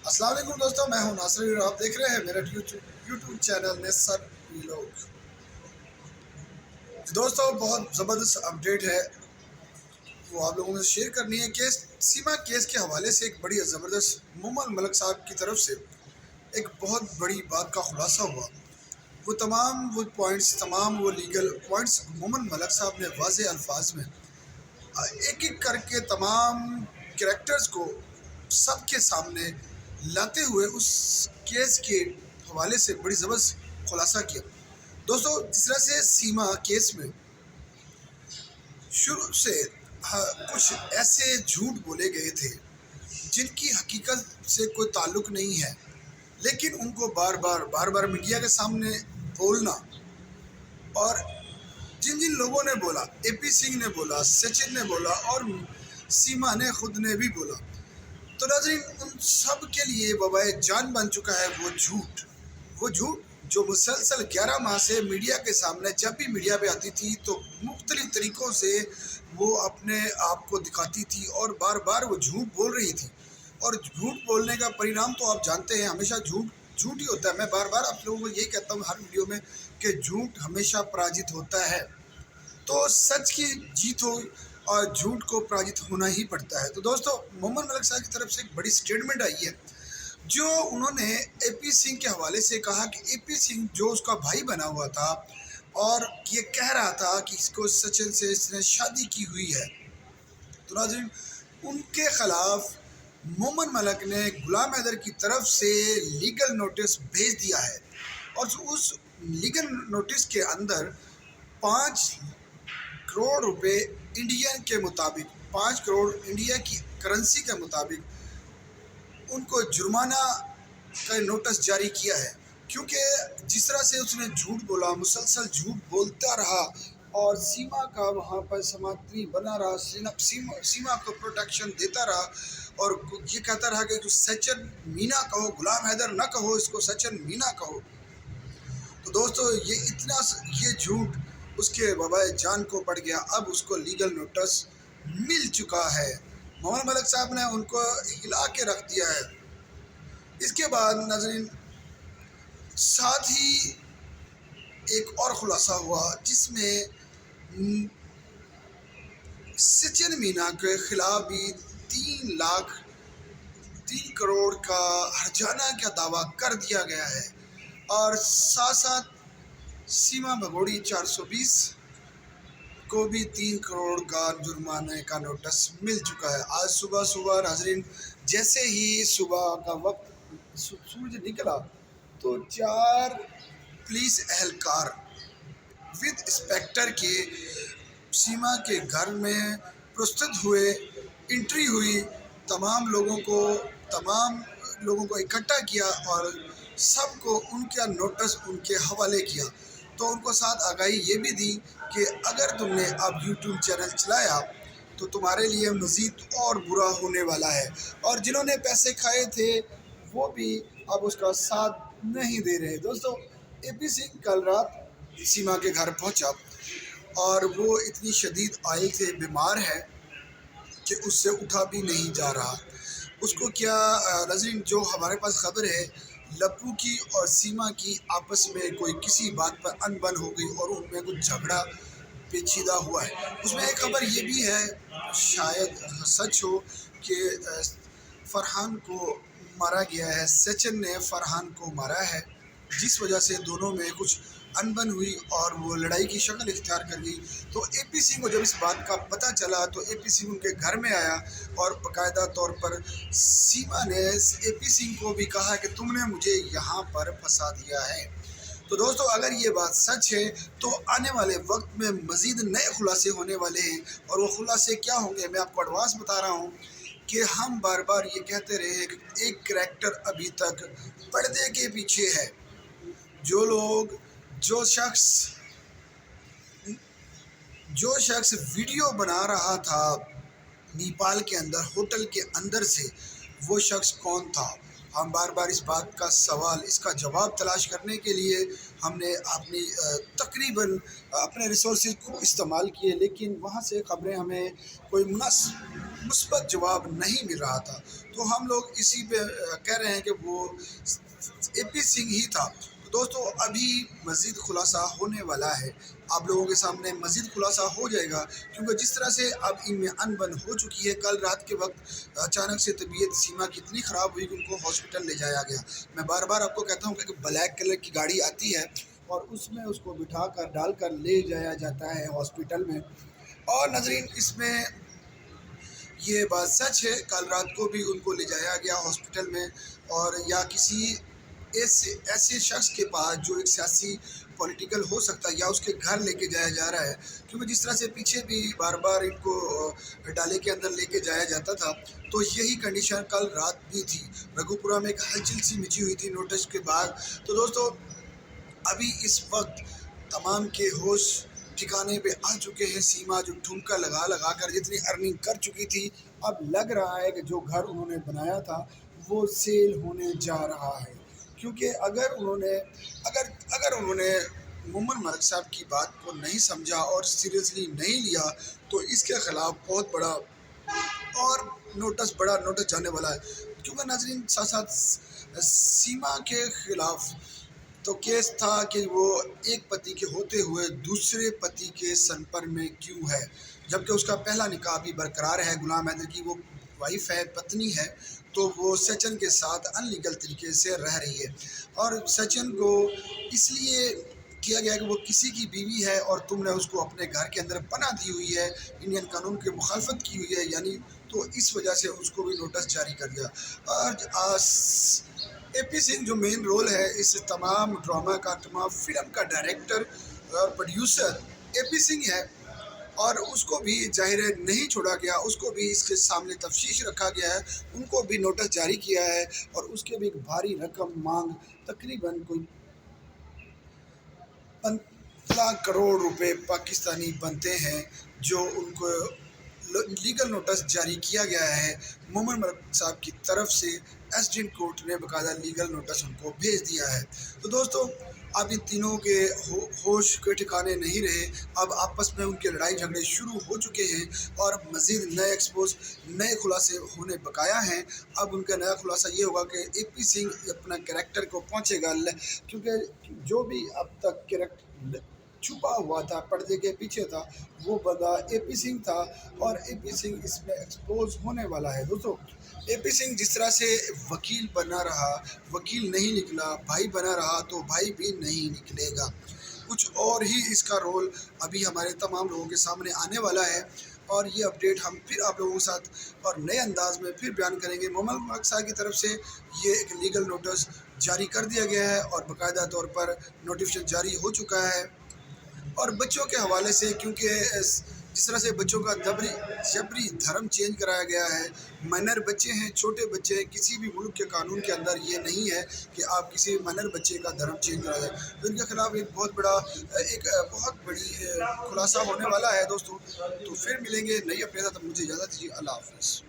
अस्सलाम वालेकुम दोस्तों, मैं हूं नासिर और आप देख रहे हैं मेरा यूट्यूब चैनल नेसर व्लॉग। दोस्तों, बहुत ज़बरदस्त अपडेट है, वो आप लोगों से शेयर करनी है। सीमा केस के हवाले से एक बड़ी ज़बरदस्त मोमन मलिक साहब की तरफ से एक बहुत बड़ी बात का खुलासा हुआ। वो पॉइंट्स, तमाम वो लीगल पॉइंट्स मोमन मलिक साहब ने वाज़े अल्फाज में एक एक करके तमाम कैरेक्टर्स को सबके सामने लाते हुए उस केस के हवाले से बड़ी ज़बरदस्त खुलासा किया। दोस्तों, जिस तरह से सीमा केस में शुरू से कुछ ऐसे झूठ बोले गए थे जिनकी हकीकत से कोई ताल्लुक नहीं है, लेकिन उनको बार बार मीडिया के सामने बोलना, और जिन जिन लोगों ने बोला, एपी सिंह ने बोला, सचिन ने बोला और सीमा ने खुद ने भी बोला, तो नाज़रीन उन सब के लिए वबाए जान बन चुका है वो झूठ जो मुसलसल 11 माह से मीडिया के सामने, जब भी मीडिया पे आती थी तो मुख्तलिफ तरीक़ों से वो अपने आप को दिखाती थी और बार बार वो झूठ बोल रही थी। और झूठ बोलने का परिणाम तो आप जानते हैं, हमेशा झूठ ही होता है। मैं बार बार आप लोगों को यही कहता हूँ हर वीडियो में कि झूठ हमेशा पराजित होता है। तो सच की जीत हो और झूठ को पराजित होना ही पड़ता है। तो दोस्तों, मोहम्मद मलिक साहब की तरफ से एक बड़ी स्टेटमेंट आई है, जो उन्होंने एपी सिंह के हवाले से कहा कि एपी सिंह जो उसका भाई बना हुआ था और ये कह रहा था कि इसको सचिन से इसने शादी की हुई है। तो नाज़रीन, उनके खिलाफ मोहम्मद मलिक ने गुलाम हैदर की तरफ से लीगल नोटिस भेज दिया है, और उस लीगल नोटिस के अंदर 5 करोड़ रुपए इंडियन के मुताबिक, 5 करोड़ इंडिया की करेंसी के मुताबिक उनको जुर्माना का नोटिस जारी किया है। क्योंकि जिस तरह से उसने झूठ बोला, मुसलसल झूठ बोलता रहा और सीमा का वहाँ पर समर्थी बना रहा, सीमा को प्रोटेक्शन देता रहा और ये कहता रहा कि सचिन मीना कहो, गुलाम हैदर ना कहो, इसको सचिन मीना कहो। तो दोस्तों, ये झूठ उसके वबाए जान को पड़ गया। अब उसको लीगल नोटिस मिल चुका है। मोहम्मद मलिक साहब ने उनको हिला के रख दिया है। इसके बाद नाज़रीन, साथ ही एक और खुलासा हुआ जिसमें सचिन मीना के खिलाफ भी 3 करोड़ का हर्जाना का दावा कर दिया गया है, और साथ साथ सीमा भगोड़ी 420 को भी 3 करोड़ का जुर्माने का नोटिस मिल चुका है। आज सुबह नाज़रीन, जैसे ही सुबह का वक्त सूरज निकला तो 4 पुलिस एहलकार विद इंस्पेक्टर के सीमा के घर में प्रस्तुत हुए, एंट्री हुई, तमाम लोगों को इकट्ठा किया और सबको उनका नोटिस उनके हवाले किया। तो उनको साथ आगाही ये भी दी कि अगर तुमने अब यूट्यूब चैनल चलाया तो तुम्हारे लिए मज़ीद और बुरा होने वाला है। और जिन्होंने पैसे खाए थे वो भी अब उसका साथ नहीं दे रहे। दोस्तों, एपी सिंह कल रात सीमा के घर पहुंचा और वो इतनी शदीद आयल से बीमार है कि उससे उठा भी नहीं जा रहा। उसको क्या नाज़रीन, जो हमारे पास खबर है, लप्पू की और सीमा की आपस में कोई किसी बात पर अनबन हो गई और उनमें कुछ झगड़ा पेचीदा हुआ है। उसमें एक खबर ये भी है, शायद सच हो, कि फरहान को मारा गया है, सचिन ने फरहान को मारा है, जिस वजह से दोनों में कुछ अनबन हुई और वो लड़ाई की शक्ल इख्तियार कर गई। तो एपी सिंह को जब इस बात का पता चला तो एपी सिंह उनके घर में आया और बाकायदा तौर पर सीमा ने एपी सिंह को भी कहा कि तुमने मुझे यहाँ पर फंसा दिया है। तो दोस्तों, अगर ये बात सच है तो आने वाले वक्त में मज़ीद नए खुलासे होने वाले हैं, और वो खुलासे क्या होंगे मैं आपको एडवांस बता रहा हूँ कि हम बार बार ये कहते रहे कि एक करैक्टर अभी तक पर्दे के पीछे है। जो शख्स वीडियो बना रहा था नेपाल के अंदर, होटल के अंदर से, वो शख्स कौन था? हम बार बार इस बात का सवाल, इसका जवाब तलाश करने के लिए हमने तकरीबन अपने रिसोर्सेज को इस्तेमाल किए, लेकिन वहाँ से ख़बरें हमें कोई मुस्बत जवाब नहीं मिल रहा था। तो हम लोग इसी पे कह रहे हैं कि वो एपी सिंह ही था। तो दोस्तों अभी मज़ीद खुलासा होने वाला है, आप लोगों के सामने मज़ीद खुलासा हो जाएगा, क्योंकि जिस तरह से अब इनमें अनबन हो चुकी है। कल रात के वक्त अचानक से तबीयत सीमा की इतनी ख़राब हुई कि उनको हॉस्पिटल ले जाया गया। मैं बार बार आपको कहता हूँ कि ब्लैक कलर की गाड़ी आती है और उसमें उसको बिठा कर डाल कर ले जाया जाता है हॉस्पिटल में। और नाज़रीन, इसमें ये बात सच है, कल रात को भी उनको ले जाया गया हॉस्पिटल में, और या किसी ऐसे ऐसे शख्स के पास जो एक सियासी पॉलिटिकल हो सकता है, या उसके घर लेके जाया जा रहा है। क्योंकि जिस तरह से पीछे भी बार बार इनको डाले के अंदर लेके जाया जाता था, तो यही कंडीशन कल रात भी थी। रघुपुरा में एक हलचल सी मची हुई थी नोटिस के बाद। तो दोस्तों अभी इस वक्त तमाम के होश ठिकाने पे आ चुके हैं। सीमा जो ठुमका लगा लगा कर जितनी अर्निंग कर चुकी थी, अब लग रहा है कि जो घर उन्होंने बनाया था वो सेल होने जा रहा है। क्योंकि अगर अगर उन्होंने मोमन मलिक साहब की बात को नहीं समझा और सीरियसली नहीं लिया, तो इसके ख़िलाफ़ बहुत बड़ा और बड़ा नोटिस जाने वाला है। क्योंकि नाज़रीन साथ साथ सीमा के ख़िलाफ़ तो केस था कि वो एक पति के होते हुए दूसरे पति के संपर्क में क्यों है, जबकि उसका पहला निकाह भी बरकरार है। गुलाम हैदर की वो वाइफ है, पत्नी है, तो वो सचिन के साथ अनलीगल तरीके से रह रही है। और सचिन को इसलिए किया गया कि वो किसी की बीवी है और तुमने उसको अपने घर के अंदर पनाह दी हुई है, इंडियन कानून की मुखालफत की हुई है, यानी तो इस वजह से उसको भी नोटिस जारी कर दिया। और एपी सिंह जो मेन रोल है इस तमाम ड्रामा का, तमाम फिल्म का डायरेक्टर और प्रोड्यूसर एपी सिंह है, और उसको भी जाहिर है नहीं छोड़ा गया, उसको भी इसके सामने तफ्तीश रखा गया है, उनको भी नोटिस जारी किया है। और उसके भी एक भारी रकम मांग, तकरीबन कोई 15 करोड़ रुपए पाकिस्तानी बनते हैं, जो उनको लीगल नोटिस जारी किया गया है मोमन मलिक साहब की तरफ से। एसडीएम कोर्ट ने बाकायदा लीगल नोटिस उनको भेज दिया है। तो दोस्तों अब इन तीनों के होश के ठिकाने नहीं रहे, अब आपस में उनके लड़ाई झगड़े शुरू हो चुके हैं, और मज़ीद नए एक्सपोज, नए खुलासे होने बकाया हैं। अब उनका नया खुलासा ये होगा कि एपी सिंह अपना कैरेक्टर को पहुँचेगा, क्योंकि जो भी अब तक कैरेक्टर छुपा हुआ था, पर्दे के पीछे था, वो बंदा एपी सिंह था, और एपी सिंह इसमें एक्सपोज होने वाला है। दोस्तों एपी सिंह जिस तरह से वकील बना रहा, वकील नहीं निकला, भाई बना रहा, तो भाई भी नहीं निकलेगा। कुछ और ही इसका रोल अभी हमारे तमाम लोगों के सामने आने वाला है, और ये अपडेट हम फिर आप लोगों के साथ और नए अंदाज में फिर बयान करेंगे। मोमन मलिक साहब की तरफ से ये एक लीगल नोटिस जारी कर दिया गया है, और बाकायदा तौर पर नोटिफिकेशन जारी हो चुका है। और बच्चों के हवाले से, क्योंकि जिस तरह से बच्चों का जबरी धर्म चेंज कराया गया है, माइनर बच्चे हैं, छोटे बच्चे हैं, किसी भी मुल्क के कानून के अंदर ये नहीं है कि आप किसी माइनर बच्चे का धर्म चेंज करा जाए। तो इनके खिलाफ एक बहुत बड़ी खुलासा होने वाला है दोस्तों। तो फिर मिलेंगे नई अपडेट, तब मुझे इजाज़त दीजिए। अल्लाह हाफ़िज़।